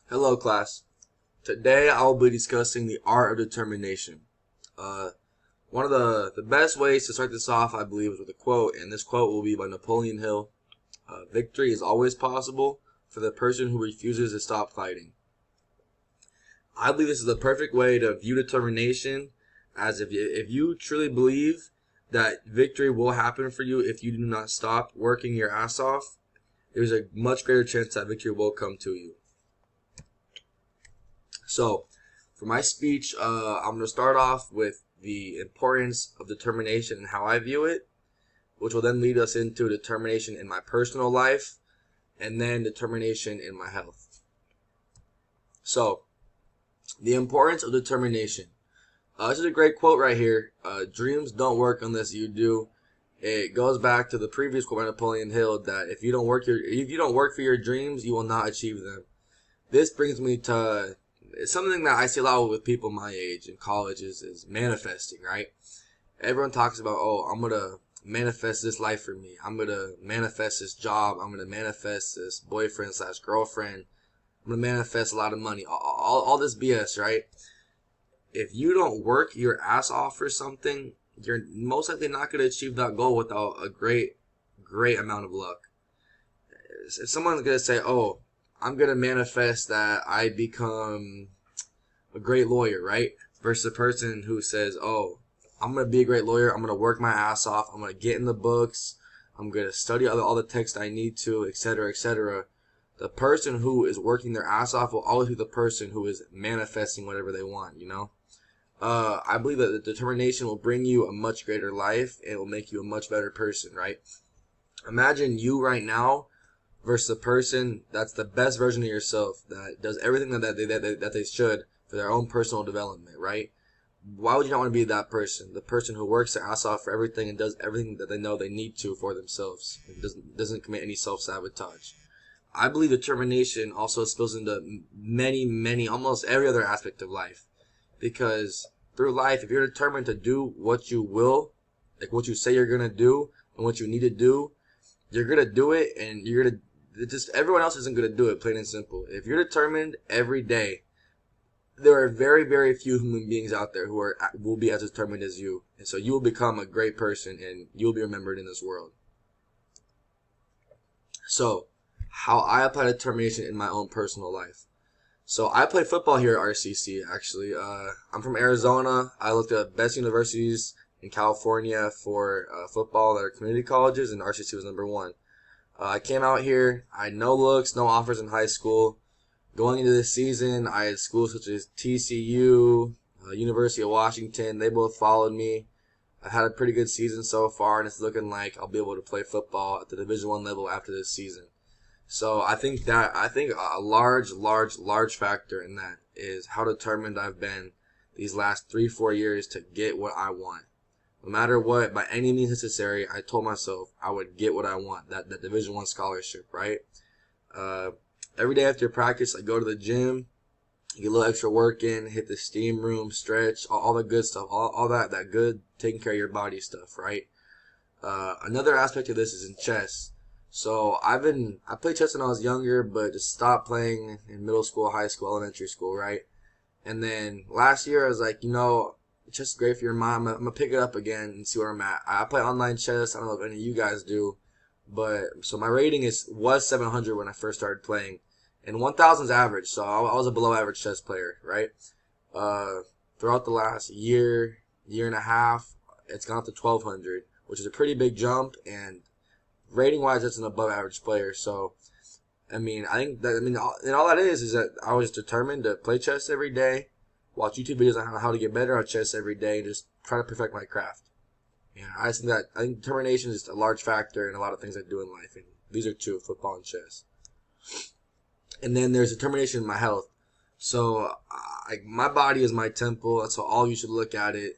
Hello, class. Today I will be discussing the art of determination. Uh, One of the best ways to start this off, I believe, is with a quote, and this quote will be by Napoleon Hill. Victory is always possible for the person who refuses to stop fighting. I believe this is the perfect way to view determination, as if you truly believe that victory will happen for you if you do not stop working your ass off, there's a much greater chance that victory will come to you. So, for my speech, I'm going to start off with the importance of determination and how I view it, which will then lead us into determination in my personal life and then determination in my health. So, the importance of determination. This is a great quote right here. Dreams don't work unless you do. It goes back to the previous quote by Napoleon Hill that if you don't work for your dreams, you will not achieve them. This brings me to something that I see a lot with people my age in college is manifesting, right? Everyone talks about, oh, I'm going to manifest this life for me. I'm going to manifest this job. I'm going to manifest this boyfriend slash girlfriend. I'm going to manifest a lot of money. All this BS, right? If you don't work your ass off for something, you're most likely not going to achieve that goal without a great amount of luck. If someone's going to say, oh, I'm going to manifest that I become a great lawyer, right? Versus a person who says, oh, I'm going to be a great lawyer. I'm going to work my ass off. I'm going to get in the books. I'm going to study all the texts I need to, etc., etc. The person who is working their ass off will always be the person who is manifesting whatever they want, you know? I believe that the determination will bring you a much greater life. And it will make you a much better person, right? Imagine you right now versus a person that's the best version of yourself that does everything that they should for their own personal development, right? Why would you not want to be that person? The person who works their ass off for everything and does everything that they know they need to for themselves and doesn't commit any self-sabotage. I believe determination also spills into many, almost every other aspect of life. Because through life, if you're determined to do what you will, like what you say you're going to do and what you need to do, you're going to do it and you're going to just everyone else isn't going to do it, plain and simple. If you're determined every day, there are very few human beings out there who will be as determined as you, and so you will become a great person and you'll be remembered in this world. So, how I apply determination in my own personal life. So I played football here at RCC. Actually, I'm from Arizona. I looked at best universities in California for football that are community colleges, and RCC was number one. I came out here. I had no looks, no offers in high school. Going into this season, I had schools such as TCU, University of Washington. They both followed me. I've had a pretty good season so far, and it's looking like I'll be able to play football at the Division I level after this season. So I think a large factor in that is how determined I've been these last 3-4 years to get what I want. No matter what, by any means necessary, I told myself I would get what I want, that Division I scholarship, right? Uh, every day after practice, I go to the gym, get a little extra work in, hit the steam room, stretch, all the good stuff, all that good taking care of your body stuff, right? Another aspect of this is in chess. So I played chess when I was younger, but just stopped playing in middle school, high school, elementary school, right? And then last year I was like, chess is great for your mind. I'm gonna pick it up again and see where I'm at. I play online chess. I don't know if any of you guys do, but so my rating was 700 when I first started playing, and 1,000 is average. So I was a below average chess player, right? Uh, Throughout the last year and a half, it's gone up to 1,200, which is a pretty big jump, and rating wise, that's an above average player. So, all that is that I was determined to play chess every day, watch YouTube videos on how to get better at chess every day, and just try to perfect my craft. Yeah, I think determination is just a large factor in a lot of things I do in life, and these are two: football and chess. And then there's determination in my health. So, my body is my temple. That's how all you should look at it.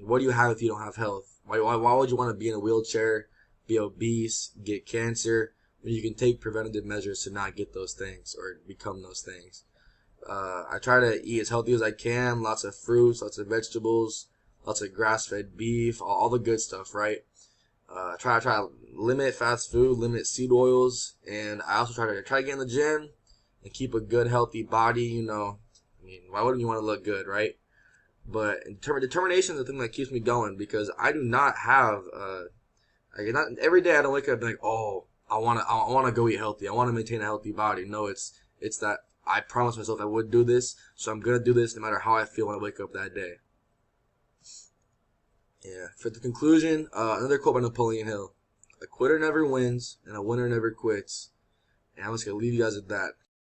What do you have if you don't have health? Why would you want to be in a wheelchair, be obese, get cancer, when you can take preventative measures to not get those things or become those things? I try to eat as healthy as I can. Lots of fruits, lots of vegetables, lots of grass-fed beef, all the good stuff, right? Try to limit fast food, limit seed oils, and I also try to get in the gym and keep a good, healthy body, I mean, why wouldn't you want to look good, right? But determination is the thing that keeps me going, because I do not have, not every day I don't wake up and be like, oh, I wanna go eat healthy. I want to maintain a healthy body. No, it's that I promised myself I would do this, so I'm gonna do this no matter how I feel when I wake up that day. Yeah. For the conclusion, another quote by Napoleon Hill: "A quitter never wins, and a winner never quits." And I'm just gonna leave you guys with that.